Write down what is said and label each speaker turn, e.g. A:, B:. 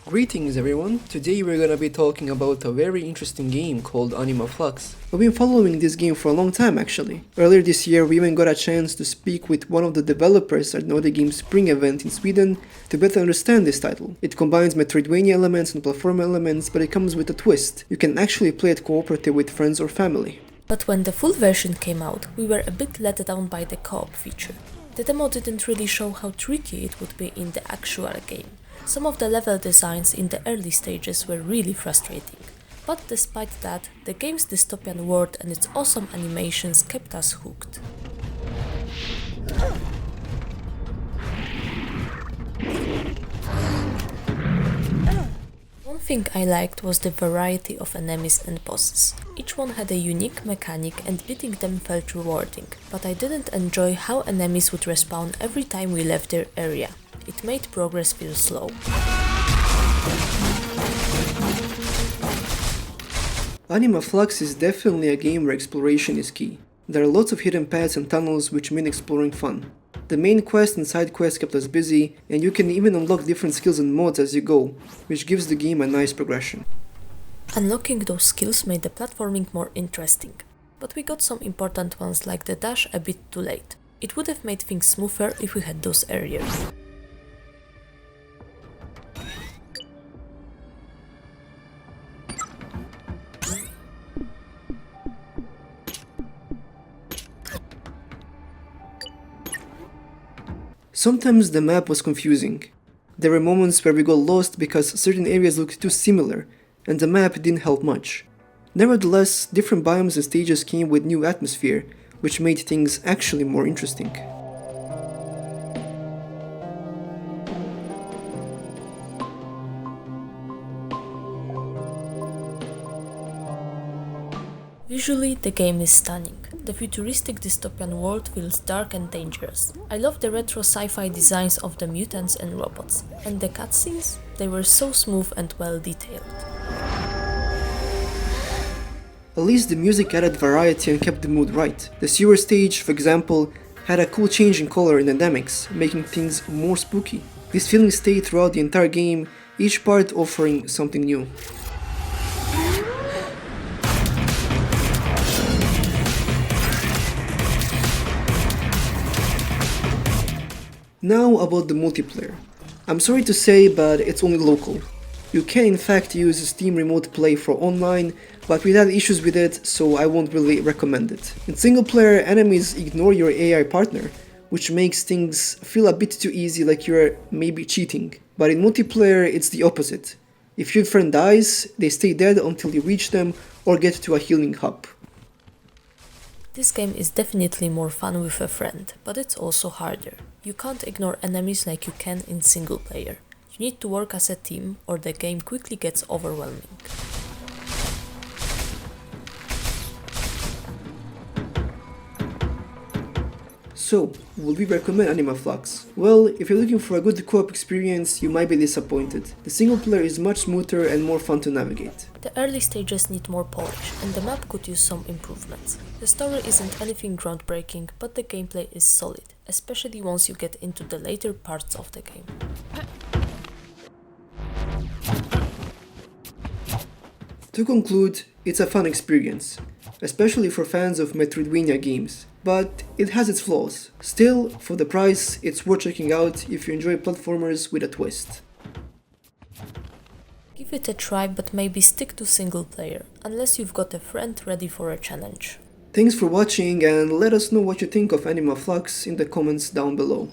A: Greetings everyone, today we're gonna be talking about a very interesting game called Anima Flux. We've been following this game for a long time actually. Earlier this year we even got a chance to speak with one of the developers at the Game Spring event in Sweden to better understand this title. It combines metroidvania elements and platform elements, but it comes with a twist. You can actually play it cooperative with friends or family.
B: But when the full version came out, we were a bit let down by the co-op feature. The demo didn't really show how tricky it would be in the actual game. Some of the level designs in the early stages were really frustrating, but despite that, the game's dystopian world and its awesome animations kept us hooked. One thing I liked was the variety of enemies and bosses. Each one had a unique mechanic and beating them felt rewarding, but I didn't enjoy how enemies would respawn every time we left their area. It made progress feel slow.
A: Anima Flux is definitely a game where exploration is key. There are lots of hidden paths and tunnels which made exploring fun. The main quest and side quests kept us busy, and you can even unlock different skills and modes as you go, which gives the game a nice progression.
B: Unlocking those skills made the platforming more interesting, but we got some important ones like the dash a bit too late. It would have made things smoother if we had those earlier.
A: Sometimes the map was confusing. There were moments where we got lost because certain areas looked too similar, and the map didn't help much. Nevertheless, different biomes and stages came with new atmosphere, which made things actually more interesting.
B: Visually, the game is stunning. The futuristic dystopian world feels dark and dangerous. I love the retro sci-fi designs of the mutants and robots, and the cutscenes, they were so smooth and well detailed.
A: At least the music added variety and kept the mood right. The sewer stage, for example, had a cool change in color and dynamics, making things more spooky. This feeling stayed throughout the entire game, each part offering something new. Now about the multiplayer. I'm sorry to say, but it's only local. You can in fact use Steam Remote Play for online, but we had issues with it, so I won't really recommend it. In single player, enemies ignore your AI partner, which makes things feel a bit too easy, like you're maybe cheating. But in multiplayer, it's the opposite. If your friend dies, they stay dead until you reach them or get to a healing hub.
B: This game is definitely more fun with a friend, but it's also harder. You can't ignore enemies like you can in single player. You need to work as a team or the game quickly gets overwhelming.
A: So, would we recommend Anima Flux? Well, if you're looking for a good co-op experience, you might be disappointed. The single player is much smoother and more fun to navigate.
B: The early stages need more polish, and the map could use some improvements. The story isn't anything groundbreaking, but the gameplay is solid, especially once you get into the later parts of the game.
A: To conclude, it's a fun experience, especially for fans of metroidvania games, but it has its flaws. Still, for the price, it's worth checking out if you enjoy platformers with a twist.
B: Give it a try, but maybe stick to single player, unless you've got a friend ready for a challenge.
A: Thanks for watching, and let us know what you think of Anima Flux in the comments down below.